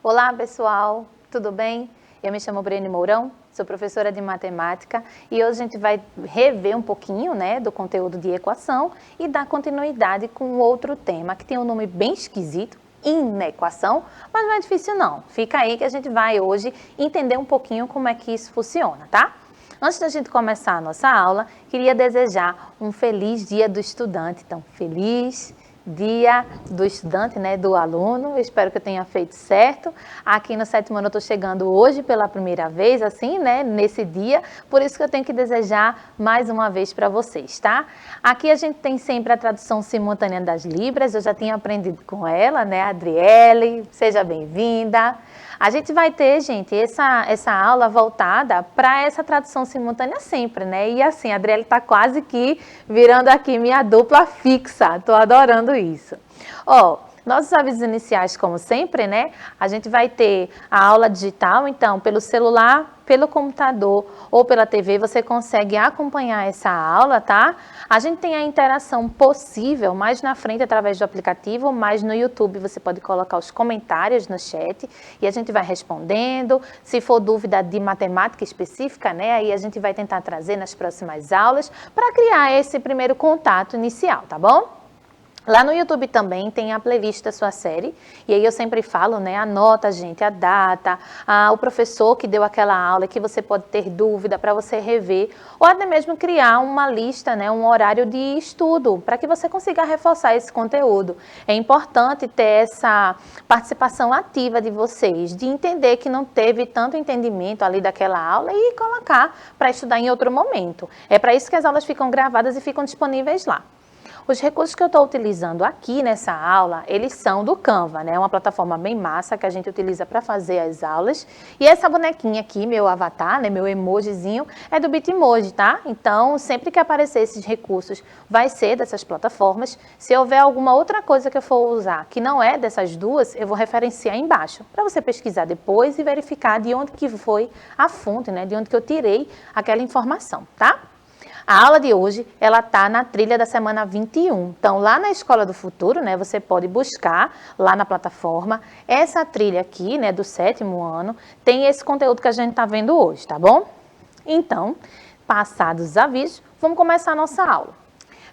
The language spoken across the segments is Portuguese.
Olá, pessoal, tudo bem? Eu me chamo Brene Mourão, sou professora de matemática e hoje a gente vai rever um pouquinho, do conteúdo de equação e dar continuidade com outro tema que tem um nome bem esquisito, inequação, mas não é difícil não. Fica aí que a gente vai hoje entender um pouquinho como é que isso funciona, tá? Antes da gente começar a nossa aula, queria desejar um feliz Dia do Estudante. Então, feliz Dia do Estudante, do aluno. Eu espero que eu tenha feito certo. Aqui no 7º ano eu estou chegando hoje pela primeira vez, assim, nesse dia. Por isso que eu tenho que desejar mais uma vez para vocês, tá? Aqui a gente tem sempre a tradução simultânea das Libras. Eu já tinha aprendido com ela, Adriele. Seja bem-vinda. A gente vai ter, gente, essa aula voltada para essa tradução simultânea sempre, E assim, a Adriele está quase que virando aqui minha dupla fixa. Estou adorando isso. Nossos avisos iniciais, como sempre, A gente vai ter a aula digital, então, pelo celular, pelo computador ou pela TV, você consegue acompanhar essa aula, tá? A gente tem a interação possível mais na frente através do aplicativo, mas no YouTube você pode colocar os comentários no chat e a gente vai respondendo. Se for dúvida de matemática específica, aí a gente vai tentar trazer nas próximas aulas para criar esse primeiro contato inicial, tá bom? Lá no YouTube também tem a playlist da sua série, e aí eu sempre falo, anota, gente, a data, o professor que deu aquela aula, que você pode ter dúvida para você rever, ou até mesmo criar uma lista, um horário de estudo, para que você consiga reforçar esse conteúdo. É importante ter essa participação ativa de vocês, de entender que não teve tanto entendimento ali daquela aula e colocar para estudar em outro momento. É para isso que as aulas ficam gravadas e ficam disponíveis lá. Os recursos que eu estou utilizando aqui nessa aula, eles são do Canva, uma plataforma bem massa que a gente utiliza para fazer as aulas. E essa bonequinha aqui, meu avatar, meu emojizinho, é do Bitmoji, tá? Então, sempre que aparecer esses recursos, vai ser dessas plataformas. Se houver alguma outra coisa que eu for usar que não é dessas duas, eu vou referenciar embaixo, para você pesquisar depois e verificar de onde que foi a fonte, de onde que eu tirei aquela informação, tá? A aula de hoje, ela tá na trilha da semana 21. Então, lá na Escola do Futuro, você pode buscar lá na plataforma essa trilha aqui, do 7º ano, tem esse conteúdo que a gente tá vendo hoje, tá bom? Então, passados os avisos, vamos começar a nossa aula.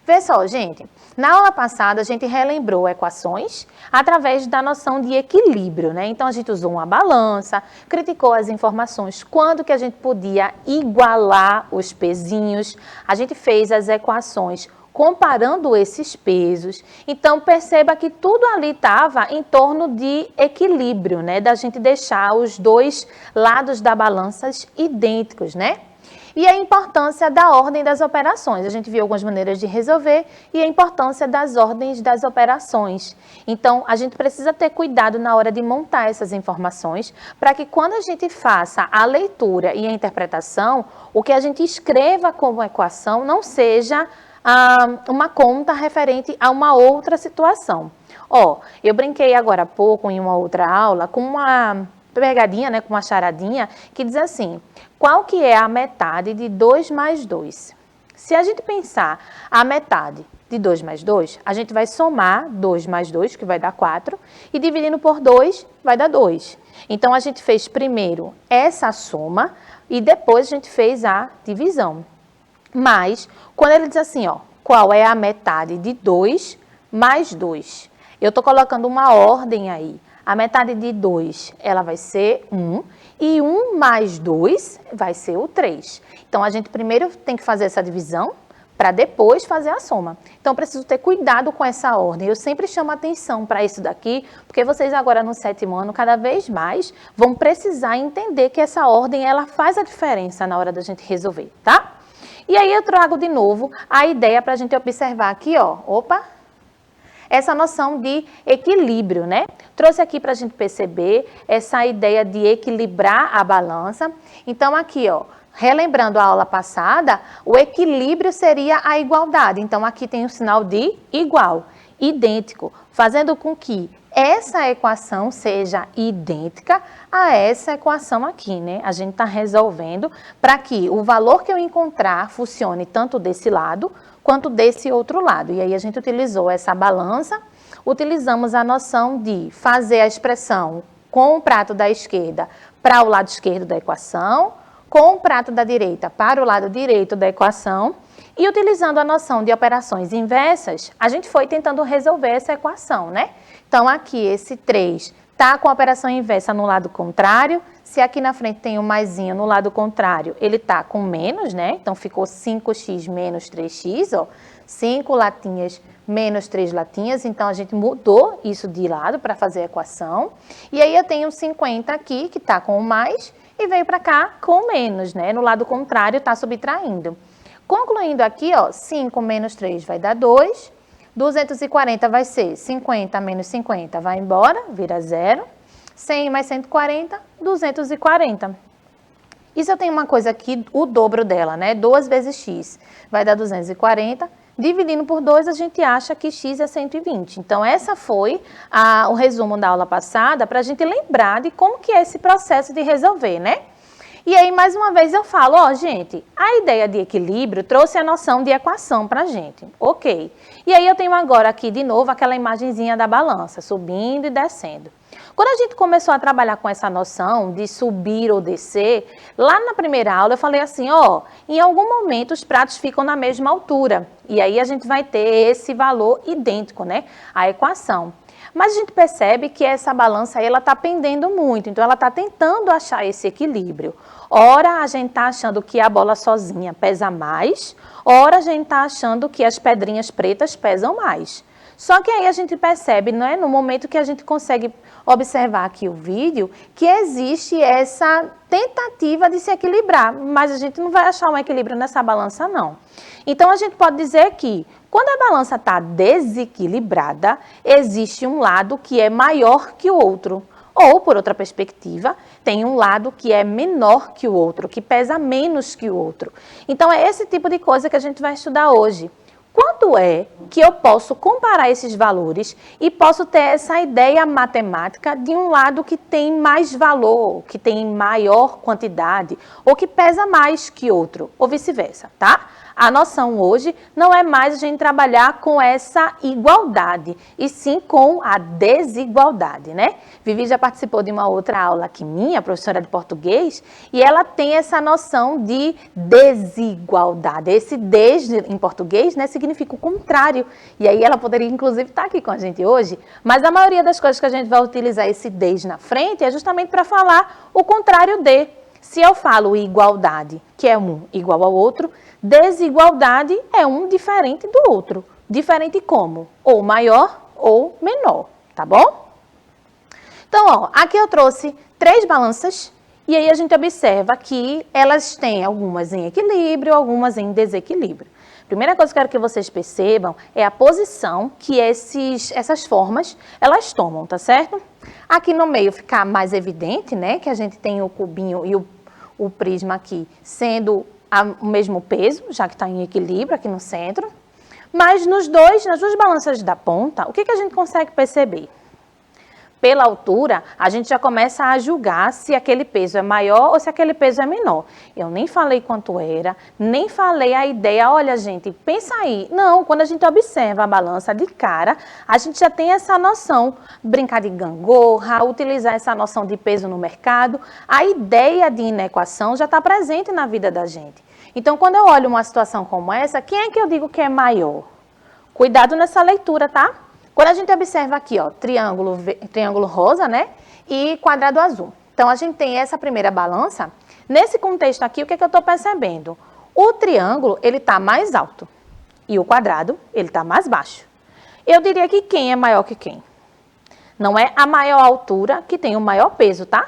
Vê só, gente, na aula passada a gente relembrou equações através da noção de equilíbrio, Então a gente usou uma balança, criticou as informações, quando que a gente podia igualar os pezinhos, a gente fez as equações comparando esses pesos. Então perceba que tudo ali estava em torno de equilíbrio, Da gente deixar os dois lados da balança idênticos, E a importância da ordem das operações. A gente viu algumas maneiras de resolver e a importância das ordens das operações. Então, a gente precisa ter cuidado na hora de montar essas informações para que quando a gente faça a leitura e a interpretação, o que a gente escreva como equação não seja uma conta referente a uma outra situação. Eu brinquei agora há pouco em uma outra aula com uma pegadinha, com uma charadinha, que diz assim: qual que é a metade de 2 mais 2? Se a gente pensar a metade de 2 mais 2, a gente vai somar 2 mais 2, que vai dar 4, e dividindo por 2, vai dar 2. Então, a gente fez primeiro essa soma e depois a gente fez a divisão. Mas, quando ele diz assim, qual é a metade de 2 mais 2? Eu estou colocando uma ordem aí. A metade de 2, ela vai ser 1, e 1 mais 2 vai ser o 3. Então, a gente primeiro tem que fazer essa divisão, para depois fazer a soma. Então, preciso ter cuidado com essa ordem. Eu sempre chamo atenção para isso daqui, porque vocês agora no 7º ano, cada vez mais, vão precisar entender que essa ordem, ela faz a diferença na hora da gente resolver, tá? E aí, eu trago de novo a ideia para a gente observar aqui, essa noção de equilíbrio, Trouxe aqui para a gente perceber essa ideia de equilibrar a balança. Então, aqui, relembrando a aula passada, o equilíbrio seria a igualdade. Então, aqui tem o sinal de igual, idêntico, fazendo com que essa equação seja idêntica a essa equação aqui, A gente está resolvendo para que o valor que eu encontrar funcione tanto desse lado quanto desse outro lado. E aí a gente utilizou essa balança, utilizamos a noção de fazer a expressão com o prato da esquerda para o lado esquerdo da equação, com o prato da direita para o lado direito da equação, e utilizando a noção de operações inversas, a gente foi tentando resolver essa equação, né? Então, aqui esse 3 está com a operação inversa no lado contrário. Se aqui na frente tem um maisinho no lado contrário, ele está com menos, né? Então, ficou 5x menos 3x, ó. 5 latinhas menos 3 latinhas. Então, a gente mudou isso de lado para fazer a equação. E aí, eu tenho 50 aqui, que está com o mais, e veio para cá com o menos, né? No lado contrário, está subtraindo. Concluindo aqui, ó, 5 menos 3 vai dar 2. 240 vai ser 50 menos 50, vai embora, vira 0. 100 mais 140, 240. E se eu tenho uma coisa aqui, o dobro dela, né? 2 vezes x vai dar 240. Dividindo por 2, a gente acha que x é 120. Então, essa foi o resumo da aula passada, para a gente lembrar de como que é esse processo de resolver, né? E aí, mais uma vez, eu falo, ó, gente, a ideia de equilíbrio trouxe a noção de equação pra gente, ok. E aí, eu tenho agora aqui, de novo, aquela imagenzinha da balança, subindo e descendo. Quando a gente começou a trabalhar com essa noção de subir ou descer, lá na primeira aula eu falei assim, ó, em algum momento os pratos ficam na mesma altura. E aí, a gente vai ter esse valor idêntico, né, à equação. Mas a gente percebe que essa balança aí, ela está pendendo muito, então ela está tentando achar esse equilíbrio. Ora a gente está achando que a bola sozinha pesa mais, ora a gente está achando que as pedrinhas pretas pesam mais. Só que aí a gente percebe, né, no momento que a gente consegue observar aqui o vídeo, que existe essa tentativa de se equilibrar, mas a gente não vai achar um equilíbrio nessa balança, não. Então, a gente pode dizer que, quando a balança está desequilibrada, existe um lado que é maior que o outro. Ou, por outra perspectiva, tem um lado que é menor que o outro, que pesa menos que o outro. Então, é esse tipo de coisa que a gente vai estudar hoje. Quanto é que eu posso comparar esses valores e posso ter essa ideia matemática de um lado que tem mais valor, que tem maior quantidade, ou que pesa mais que outro, ou vice-versa, tá? A noção hoje não é mais a gente trabalhar com essa igualdade, e sim com a desigualdade, né? Vivi já participou de uma outra aula aqui minha, professora de português, e ela tem essa noção de desigualdade. Esse des em português, né, significa o contrário. E aí ela poderia, inclusive, estar aqui com a gente hoje, mas a maioria das coisas que a gente vai utilizar esse des na frente é justamente para falar o contrário de. Se eu falo igualdade, que é um igual ao outro, desigualdade é um diferente do outro. Diferente como? Ou maior ou menor, tá bom? Então, ó, aqui eu trouxe 3 balanças e aí a gente observa que elas têm algumas em equilíbrio, algumas em desequilíbrio. Primeira coisa que eu quero que vocês percebam é a posição que essas formas, elas tomam, tá certo? Aqui no meio fica mais evidente, né, que a gente tem o cubinho e o prisma aqui sendo o mesmo peso, já que está em equilíbrio aqui no centro. Mas nas duas balanças da ponta, o que a gente consegue perceber? Pela altura, a gente já começa a julgar se aquele peso é maior ou se aquele peso é menor. Eu nem falei quanto era, nem falei a ideia, olha gente, pensa aí. Não, quando a gente observa a balança de cara, a gente já tem essa noção, brincar de gangorra, utilizar essa noção de peso no mercado, a ideia de inequação já está presente na vida da gente. Então, quando eu olho uma situação como essa, quem é que eu digo que é maior? Cuidado nessa leitura, tá? Quando a gente observa aqui, ó, triângulo rosa, né, e quadrado azul. Então, a gente tem essa primeira balança. Nesse contexto aqui, o que eu estou percebendo? O triângulo, ele está mais alto e o quadrado, ele está mais baixo. Eu diria que quem é maior que quem? Não é a maior altura que tem o maior peso, tá?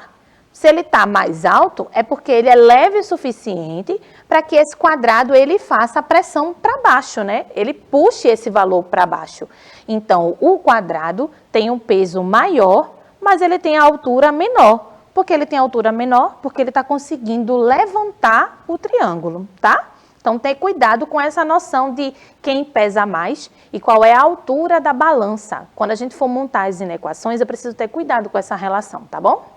Se ele está mais alto, é porque ele é leve o suficiente para que esse quadrado ele faça a pressão para baixo, né? Ele puxe esse valor para baixo. Então, o quadrado tem um peso maior, mas ele tem a altura menor. Por que ele tem a altura menor? Porque ele está conseguindo levantar o triângulo, tá? Então, ter cuidado com essa noção de quem pesa mais e qual é a altura da balança. Quando a gente for montar as inequações, eu preciso ter cuidado com essa relação, tá bom?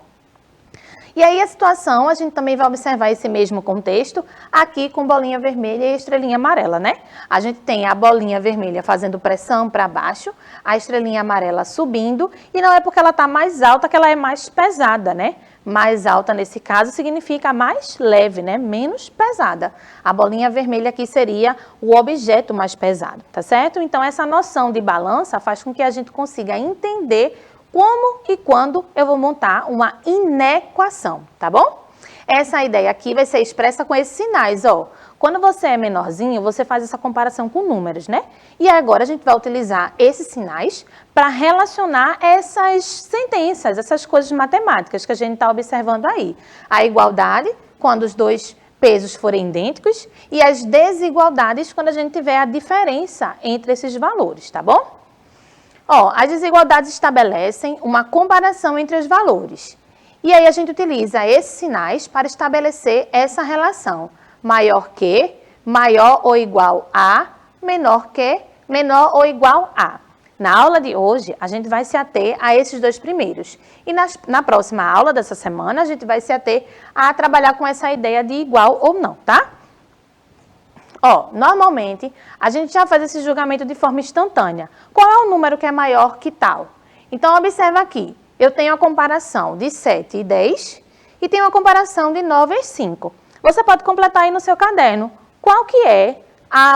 E aí a situação, a gente também vai observar esse mesmo contexto aqui com bolinha vermelha e estrelinha amarela, né? A gente tem a bolinha vermelha fazendo pressão para baixo, a estrelinha amarela subindo, e não é porque ela está mais alta que ela é mais pesada, né? Mais alta nesse caso significa mais leve, né? Menos pesada. A bolinha vermelha aqui seria o objeto mais pesado, tá certo? Então essa noção de balança faz com que a gente consiga entender como e quando eu vou montar uma inequação, tá bom? Essa ideia aqui vai ser expressa com esses sinais, ó. Quando você é menorzinho, você faz essa comparação com números, né? E agora a gente vai utilizar esses sinais para relacionar essas sentenças, essas coisas matemáticas que a gente está observando aí. A igualdade, quando os dois pesos forem idênticos, e as desigualdades, quando a gente tiver a diferença entre esses valores, tá bom? Ó, as desigualdades estabelecem uma comparação entre os valores. E aí a gente utiliza esses sinais para estabelecer essa relação. Maior que, maior ou igual a, menor que, menor ou igual a. Na aula de hoje, a gente vai se ater a esses dois primeiros. E na próxima aula dessa semana, a gente vai se ater a trabalhar com essa ideia de igual ou não, tá? Ó, normalmente, a gente já faz esse julgamento de forma instantânea. Qual é o número que é maior que tal? Então, observa aqui. Eu tenho a comparação de 7 e 10 e tenho a comparação de 9 e 5. Você pode completar aí no seu caderno. Qual que é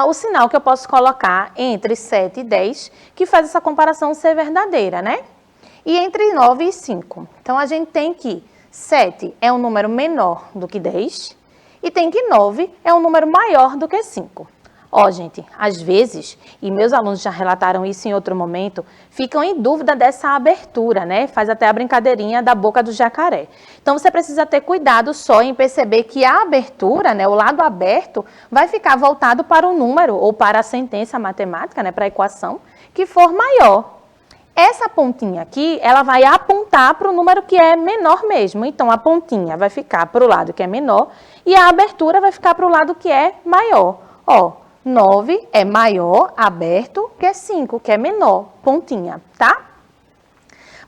o sinal que eu posso colocar entre 7 e 10 que faz essa comparação ser verdadeira, né? E entre 9 e 5. Então, a gente tem que 7 é um número menor do que 10 e tem que 9 é um número maior do que 5. Ó, gente, às vezes, e meus alunos já relataram isso em outro momento, ficam em dúvida dessa abertura, né? Faz até a brincadeirinha da boca do jacaré. Então, você precisa ter cuidado só em perceber que a abertura, né, o lado aberto, vai ficar voltado para o número ou para a sentença matemática, né, para a equação, que for maior. Essa pontinha aqui, ela vai apontar para o número que é menor mesmo. Então, a pontinha vai ficar para o lado que é menor e a abertura vai ficar para o lado que é maior. Ó, 9 é maior, aberto, que 5, que é menor, pontinha, tá?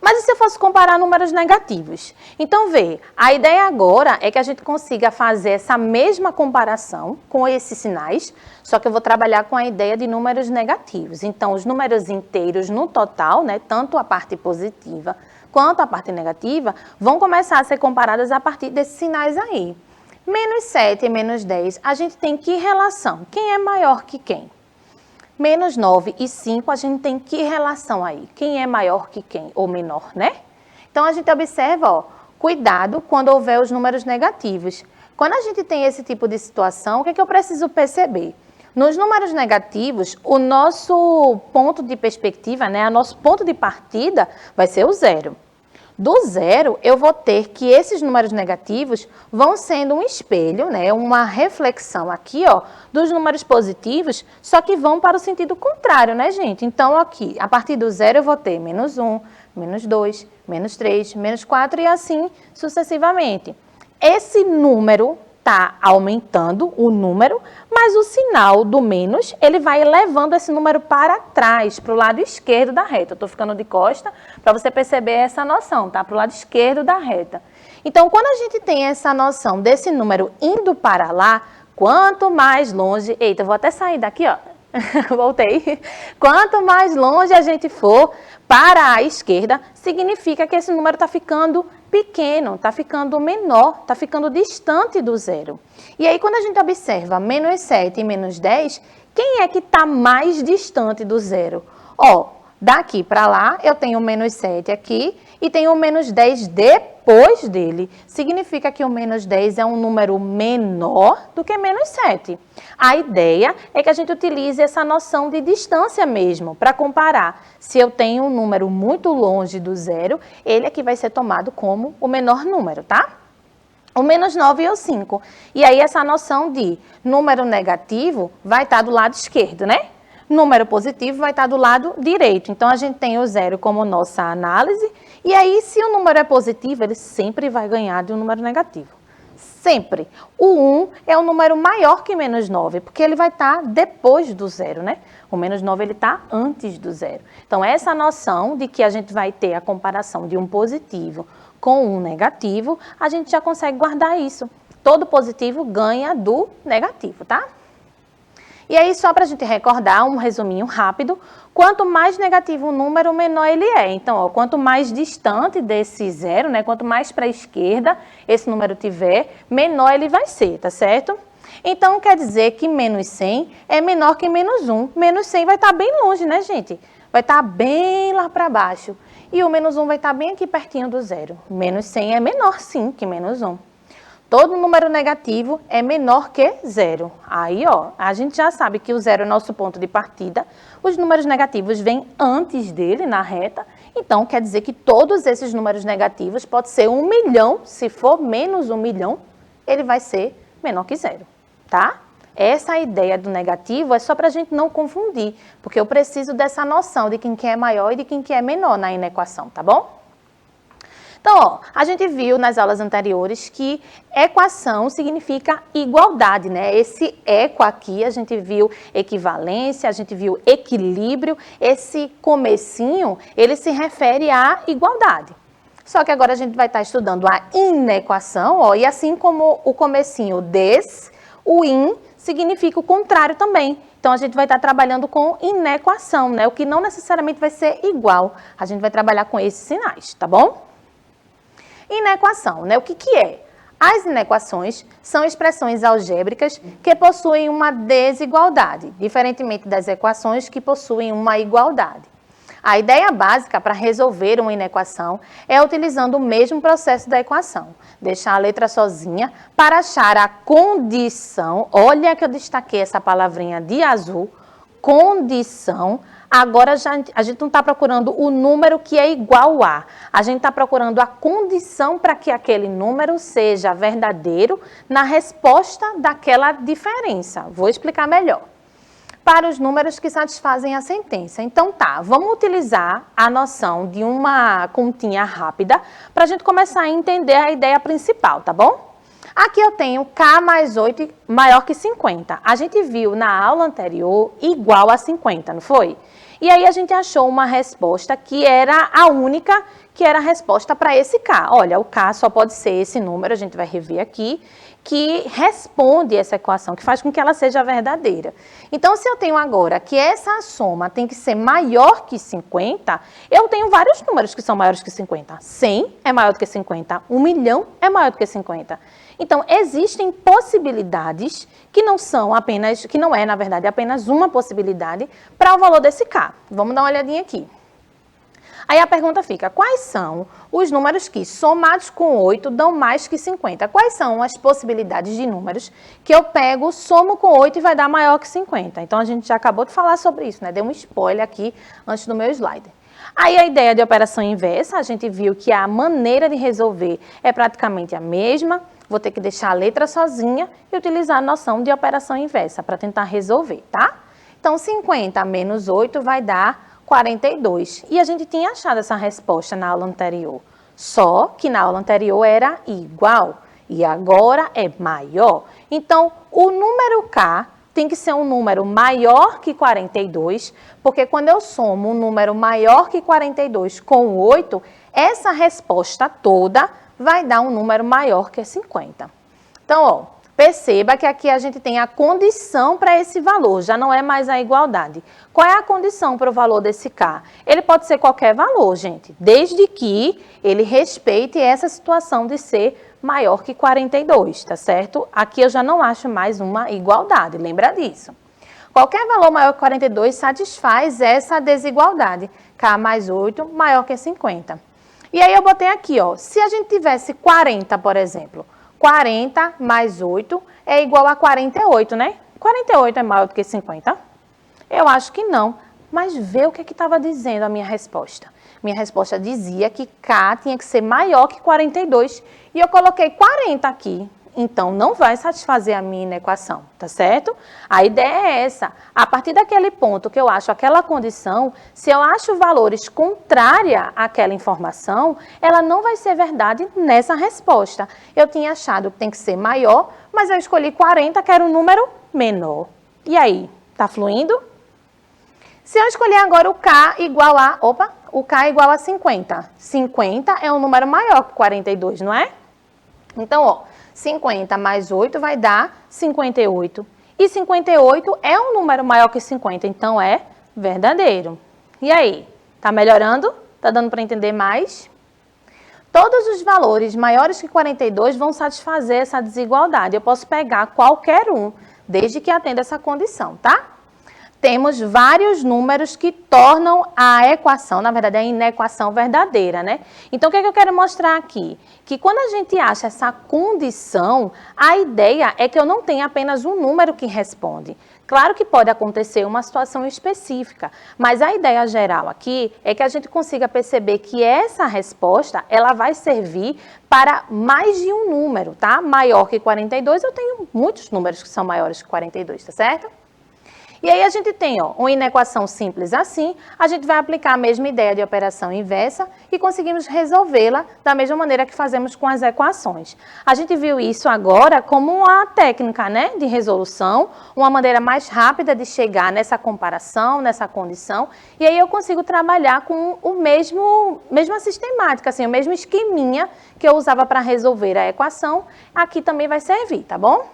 Mas e se eu fosse comparar números negativos? Então, vê, a ideia agora é que a gente consiga fazer essa mesma comparação com esses sinais, só que eu vou trabalhar com a ideia de números negativos. Então, os números inteiros no total, né, tanto a parte positiva quanto a parte negativa, vão começar a ser comparadas a partir desses sinais aí. Menos 7 e menos 10, a gente tem que relação? Quem é maior que quem? Menos 9 e 5, a gente tem que relação aí? Quem é maior que quem? Ou menor, né? Então, a gente observa, ó, cuidado quando houver os números negativos. Quando a gente tem esse tipo de situação, o que é que eu preciso perceber? Nos números negativos, o nosso ponto de perspectiva, né, o nosso ponto de partida vai ser o zero. Do zero, eu vou ter que esses números negativos vão sendo um espelho, né, uma reflexão aqui, ó, dos números positivos, só que vão para o sentido contrário, né, gente? Então, aqui, a partir do zero, eu vou ter menos 1, menos 2, menos 3, menos 4 e assim sucessivamente. Esse número está aumentando, o número, mas o sinal do menos, ele vai levando esse número para trás, para o lado esquerdo da reta. Eu estou ficando de costa para você perceber essa noção, tá? Para o lado esquerdo da reta. Então, quando a gente tem essa noção desse número indo para lá, quanto mais longe... Eita, eu vou até sair daqui, ó. Voltei. Quanto mais longe a gente for para a esquerda, significa que esse número está ficando pequeno, está ficando menor, está ficando distante do zero. E aí, quando a gente observa menos 7 e menos 10, quem é que está mais distante do zero? Ó, daqui para lá, eu tenho menos 7 aqui e tenho o menos 10 depois dele. Significa que o menos 10 é um número menor do que menos 7. A ideia é que a gente utilize essa noção de distância mesmo, para comparar. Se eu tenho um número muito longe do zero, ele aqui vai ser tomado como o menor número, tá? O menos 9 e o 5. E aí essa noção de número negativo vai estar do lado esquerdo, né? Número positivo vai estar do lado direito. Então, a gente tem o zero como nossa análise. E aí, se o número é positivo, ele sempre vai ganhar de um número negativo. Sempre. O 1 é um número maior que menos 9, porque ele vai estar depois do zero, né? O menos 9, ele está antes do zero. Então, essa noção de que a gente vai ter a comparação de um positivo com um negativo, a gente já consegue guardar isso. Todo positivo ganha do negativo, tá? E aí, só para a gente recordar, um resuminho rápido, quanto mais negativo o número, menor ele é. Então, ó, quanto mais distante desse zero, né, quanto mais para a esquerda esse número tiver, menor ele vai ser, tá certo? Então, quer dizer que menos 100 é menor que menos 1. Menos 100 vai estar bem longe, né, gente? Vai estar bem lá para baixo. E o menos 1 vai estar bem aqui pertinho do zero. Menos 100 é menor, sim, que menos 1. Todo número negativo é menor que zero. Aí, ó, a gente já sabe que o zero é nosso ponto de partida. Os números negativos vêm antes dele, na reta. Então, quer dizer que todos esses números negativos, pode ser 1 milhão, se for menos 1 milhão, ele vai ser menor que zero, tá? Essa ideia do negativo é só para a gente não confundir, porque eu preciso dessa noção de quem que é maior e de quem que é menor na inequação, tá bom? Então, ó, a gente viu nas aulas anteriores que equação significa igualdade, né? Esse equa aqui, a gente viu equivalência, a gente viu equilíbrio, esse comecinho, ele se refere à igualdade. Só que agora a gente vai estar estudando a inequação, ó, e assim como o comecinho des, o in significa o contrário também. Então, a gente vai estar trabalhando com inequação, né? O que não necessariamente vai ser igual. A gente vai trabalhar com esses sinais, tá bom? Inequação, né? O que que é? As inequações são expressões algébricas que possuem uma desigualdade, diferentemente das equações que possuem uma igualdade. A ideia básica para resolver uma inequação é utilizando o mesmo processo da equação. Deixar a letra sozinha para achar a condição, olha que eu destaquei essa palavrinha de azul, condição. Agora a gente não está procurando o número que é igual a gente está procurando a condição para que aquele número seja verdadeiro na resposta daquela diferença. Vou explicar melhor. Para os números que satisfazem a sentença. Então tá, vamos utilizar a noção de uma continha rápida para a gente começar a entender a ideia principal, tá bom? Aqui eu tenho K mais 8 maior que 50. A gente viu na aula anterior igual a 50, não foi? E aí a gente achou uma resposta que era a única que era a resposta para esse K. Olha, o K só pode ser esse número, a gente vai rever aqui, que responde essa equação, que faz com que ela seja verdadeira. Então, se eu tenho agora que essa soma tem que ser maior que 50, eu tenho vários números que são maiores que 50. 100 é maior do que 50, 1 milhão é maior do que 50. Então, existem possibilidades que não são apenas, que não é, na verdade, apenas uma possibilidade para o valor desse K. Vamos dar uma olhadinha aqui. Aí a pergunta fica, quais são os números que, somados com 8, dão mais que 50? Quais são as possibilidades de números que eu pego, somo com 8 e vai dar maior que 50? Então, a gente já acabou de falar sobre isso, né? Dei um spoiler aqui antes do meu slide. Aí, a ideia de operação inversa, a gente viu que a maneira de resolver é praticamente a mesma. Vou ter que deixar a letra sozinha e utilizar a noção de operação inversa para tentar resolver, tá? Então, 50 menos 8 vai dar 42. E a gente tinha achado essa resposta na aula anterior. Só que na aula anterior era igual e agora é maior. Então, o número K tem que ser um número maior que 42, porque quando eu somo um número maior que 42 com 8, essa resposta toda vai dar um número maior que 50. Então, ó, perceba que aqui a gente tem a condição para esse valor, já não é mais a igualdade. Qual é a condição para o valor desse K? Ele pode ser qualquer valor, gente, desde que ele respeite essa situação de ser maior que 42, tá certo? Aqui eu já não acho mais uma igualdade, lembra disso. Qualquer valor maior que 42 satisfaz essa desigualdade. K mais 8 maior que 50. E aí eu botei aqui, ó, se a gente tivesse 40, por exemplo, 40 mais 8 é igual a 48, né? 48 é maior do que 50? Eu acho que não, mas vê o que estava dizendo a minha resposta. Minha resposta dizia que K tinha que ser maior que 42 e eu coloquei 40 aqui. Então, não vai satisfazer a minha inequação, tá certo? A ideia é essa. A partir daquele ponto que eu acho aquela condição, se eu acho valores contrária àquela informação, ela não vai ser verdade nessa resposta. Eu tinha achado que tem que ser maior, mas eu escolhi 40, que era um número menor. E aí, tá fluindo? Se eu escolher agora o K igual a... Opa! O K igual a 50. 50 é um número maior que 42, não é? Então, ó, 50 mais 8 vai dar 58. E 58 é um número maior que 50, então é verdadeiro. E aí? Tá melhorando? Tá dando para entender mais? Todos os valores maiores que 42 vão satisfazer essa desigualdade. Eu posso pegar qualquer um, desde que atenda essa condição, tá? Temos vários números que tornam a equação, na verdade, a inequação verdadeira, né? Então, o que é que eu quero mostrar aqui? Que quando a gente acha essa condição, a ideia é que eu não tenha apenas um número que responde. Claro que pode acontecer uma situação específica, mas a ideia geral aqui é que a gente consiga perceber que essa resposta, ela vai servir para mais de um número, tá? Maior que 42, eu tenho muitos números que são maiores que 42, tá certo? E aí a gente tem, ó, uma inequação simples assim, a gente vai aplicar a mesma ideia de operação inversa e conseguimos resolvê-la da mesma maneira que fazemos com as equações. A gente viu isso agora como uma técnica, né, de resolução, uma maneira mais rápida de chegar nessa comparação, nessa condição, e aí eu consigo trabalhar com mesma sistemática, assim, o mesmo esqueminha que eu usava para resolver a equação, aqui também vai servir, tá bom?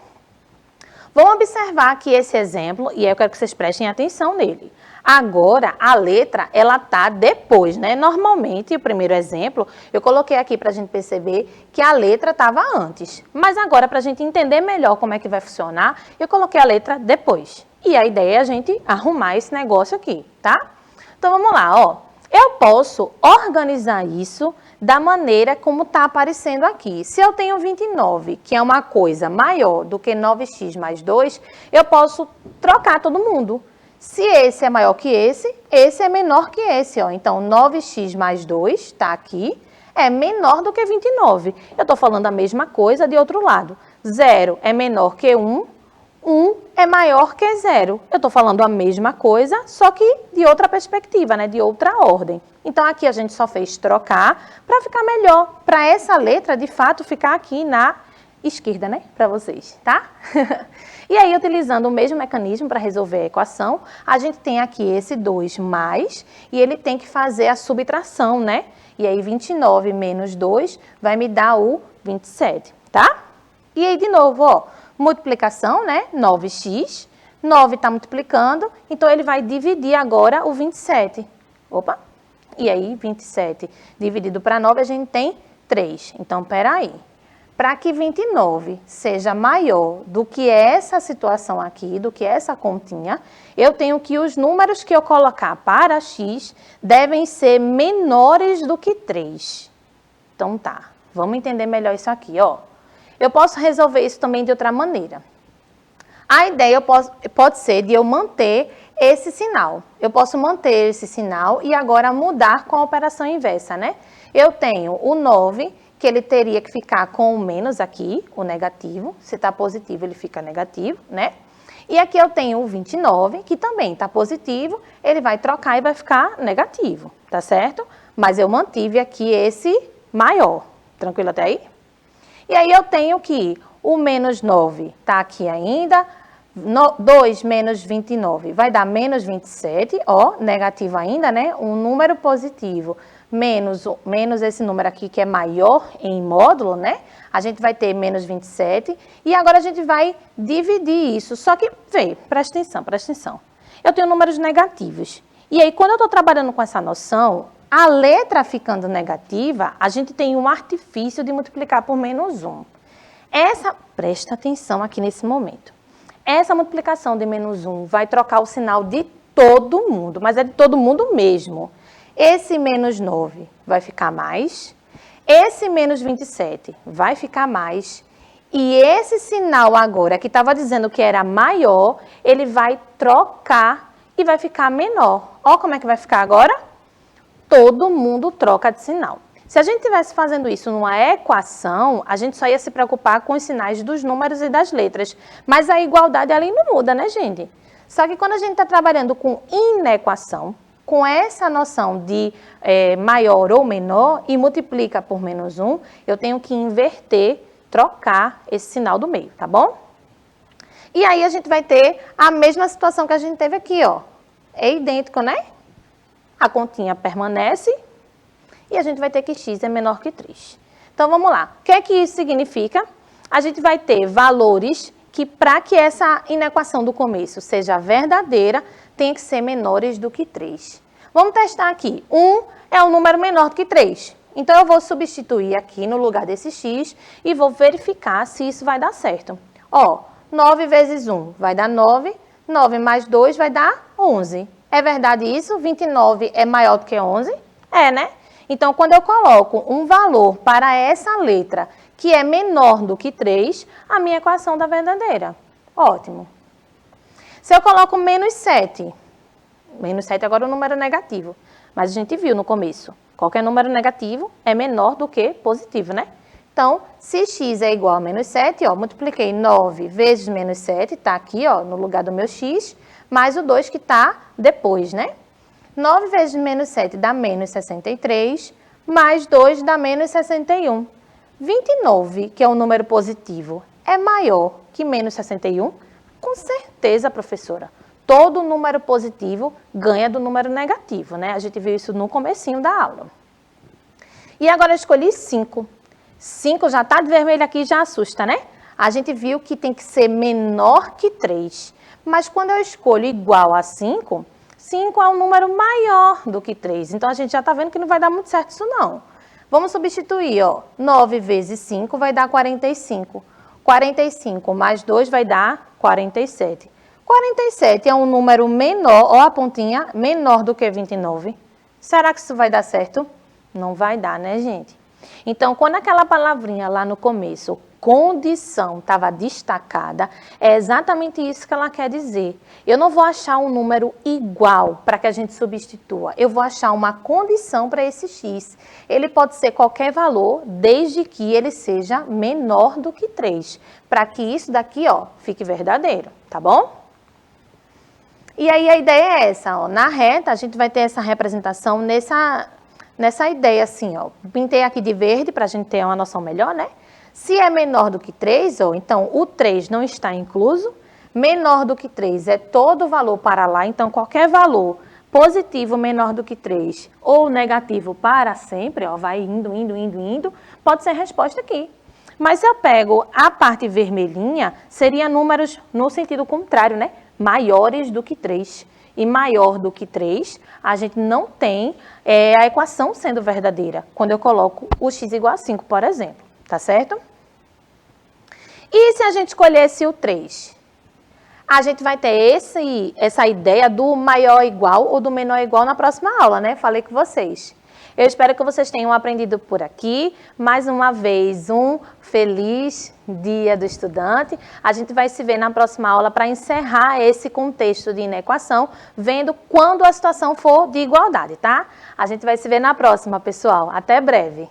Vamos observar aqui esse exemplo, e eu quero que vocês prestem atenção nele. Agora, a letra, ela está depois, né? Normalmente, o primeiro exemplo, eu coloquei aqui para a gente perceber que a letra estava antes. Mas agora, para a gente entender melhor como é que vai funcionar, eu coloquei a letra depois. E a ideia é a gente arrumar esse negócio aqui, tá? Então, vamos lá, ó. Eu posso organizar isso da maneira como está aparecendo aqui. Se eu tenho 29, que é uma coisa maior do que 9x mais 2, eu posso trocar todo mundo. Se esse é maior que esse é menor que esse, ó. Então, 9x mais 2, está aqui, é menor do que 29. Eu estou falando a mesma coisa de outro lado. 0 é menor que 1. 1 é maior que 0. Eu estou falando a mesma coisa, só que de outra perspectiva, né? De outra ordem. Então, aqui a gente só fez trocar para ficar melhor, para essa letra, de fato, ficar aqui na esquerda, né? Para vocês, tá? E aí, utilizando o mesmo mecanismo para resolver a equação, a gente tem aqui esse 2 mais, e ele tem que fazer a subtração, né? E aí, 29 menos 2 vai me dar o 27, tá? E aí, de novo, ó. Multiplicação, né? 9x. 9 está multiplicando, então ele vai dividir agora o 27. Opa! E aí, 27 dividido para 9, a gente tem 3. Então, peraí. Para que 29 seja maior do que essa situação aqui, do que essa continha, eu tenho que os números que eu colocar para x devem ser menores do que 3. Então, tá. Vamos entender melhor isso aqui, ó. Eu posso resolver isso também de outra maneira. A ideia pode ser de eu manter esse sinal. Eu posso manter esse sinal e agora mudar com a operação inversa, né? Eu tenho o 9, que ele teria que ficar com o menos aqui, o negativo. Se está positivo, ele fica negativo, né? E aqui eu tenho o 29, que também está positivo, ele vai trocar e vai ficar negativo, tá certo? Mas eu mantive aqui esse maior. Tranquilo até aí? E aí eu tenho que o menos 9 está aqui ainda, 2 menos 29 vai dar menos 27, ó, negativo ainda, né? Um número positivo menos esse número aqui que é maior em módulo, né? A gente vai ter menos 27 e agora a gente vai dividir isso. Só que, vê, presta atenção. Eu tenho números negativos. E aí, quando eu estou trabalhando com essa noção, a letra ficando negativa, a gente tem um artifício de multiplicar por menos 1. Presta atenção aqui nesse momento. Essa multiplicação de menos 1 vai trocar o sinal de todo mundo, mas é de todo mundo mesmo. Esse menos 9 vai ficar mais, esse menos 27 vai ficar mais, e esse sinal agora, que estava dizendo que era maior, ele vai trocar e vai ficar menor. Olha como é que vai ficar agora? Todo mundo troca de sinal. Se a gente estivesse fazendo isso numa equação, a gente só ia se preocupar com os sinais dos números e das letras. Mas a igualdade ali não muda, né, gente? Só que quando a gente está trabalhando com inequação, com essa noção de maior ou menor e multiplica por menos 1, eu tenho que inverter, trocar esse sinal do meio, tá bom? E aí a gente vai ter a mesma situação que a gente teve aqui, ó. é idêntico, né? A continha permanece e a gente vai ter que x é menor que 3. Então, vamos lá. O que é que isso significa? A gente vai ter valores que, para que essa inequação do começo seja verdadeira, tem que ser menores do que 3. Vamos testar aqui. 1 é um número menor do que 3. Então, eu vou substituir aqui no lugar desse x e vou verificar se isso vai dar certo. Ó, 9 vezes 1 vai dar 9, 9 mais 2 vai dar 11. É verdade isso? 29 é maior do que 11? É, né? Então, quando eu coloco um valor para essa letra que é menor do que 3, a minha equação dá verdadeira. Ótimo. Se eu coloco menos 7 agora é um número negativo, mas a gente viu no começo, qualquer número negativo é menor do que positivo, né? Então, se x é igual a menos 7, ó, multipliquei 9 vezes menos 7, está aqui, ó, no lugar do meu x, mais o 2 que está depois, né? 9 vezes menos 7 dá menos 63, mais 2 dá menos 61. 29, que é um número positivo, é maior que menos 61? Com certeza, professora. Todo número positivo ganha do número negativo, né? A gente viu isso no comecinho da aula. E agora eu escolhi 5. 5 já está de vermelho aqui, já assusta, né? A gente viu que tem que ser menor que 3. Mas quando eu escolho igual a 5, 5 é um número maior do que 3. Então, a gente já está vendo que não vai dar muito certo isso, não. Vamos substituir, ó. 9 vezes 5 vai dar 45. 45 mais 2 vai dar 47. 47 é um número menor, ó a pontinha, menor do que 29. Será que isso vai dar certo? Não vai dar, né, gente? Então, quando aquela palavrinha lá no começo, condição, estava destacada, é exatamente isso que ela quer dizer. Eu não vou achar um número igual para que a gente substitua. Eu vou achar uma condição para esse x. Ele pode ser qualquer valor, desde que ele seja menor do que 3. Para que isso daqui, ó, fique verdadeiro, tá bom? E aí a ideia é essa, ó. Na reta, a gente vai ter essa representação nessa ideia assim, ó. Pintei aqui de verde para a gente ter uma noção melhor, né? Se é menor do que 3, ó, então o 3 não está incluso. Menor do que 3 é todo o valor para lá, então qualquer valor positivo menor do que 3 ou negativo para sempre, ó, vai indo, indo, indo, indo, pode ser resposta aqui. Mas se eu pego a parte vermelhinha, seria números no sentido contrário, né? Maiores do que 3. E maior do que 3, a gente não tem a equação sendo verdadeira, quando eu coloco o x igual a 5, por exemplo. Tá certo? E se a gente escolhesse o 3? A gente vai ter essa ideia do maior igual ou do menor igual na próxima aula, né? Falei com vocês. Eu espero que vocês tenham aprendido por aqui. Mais uma vez, um feliz Dia do Estudante. A gente vai se ver na próxima aula para encerrar esse contexto de inequação, vendo quando a situação for de igualdade, tá? A gente vai se ver na próxima, pessoal. Até breve.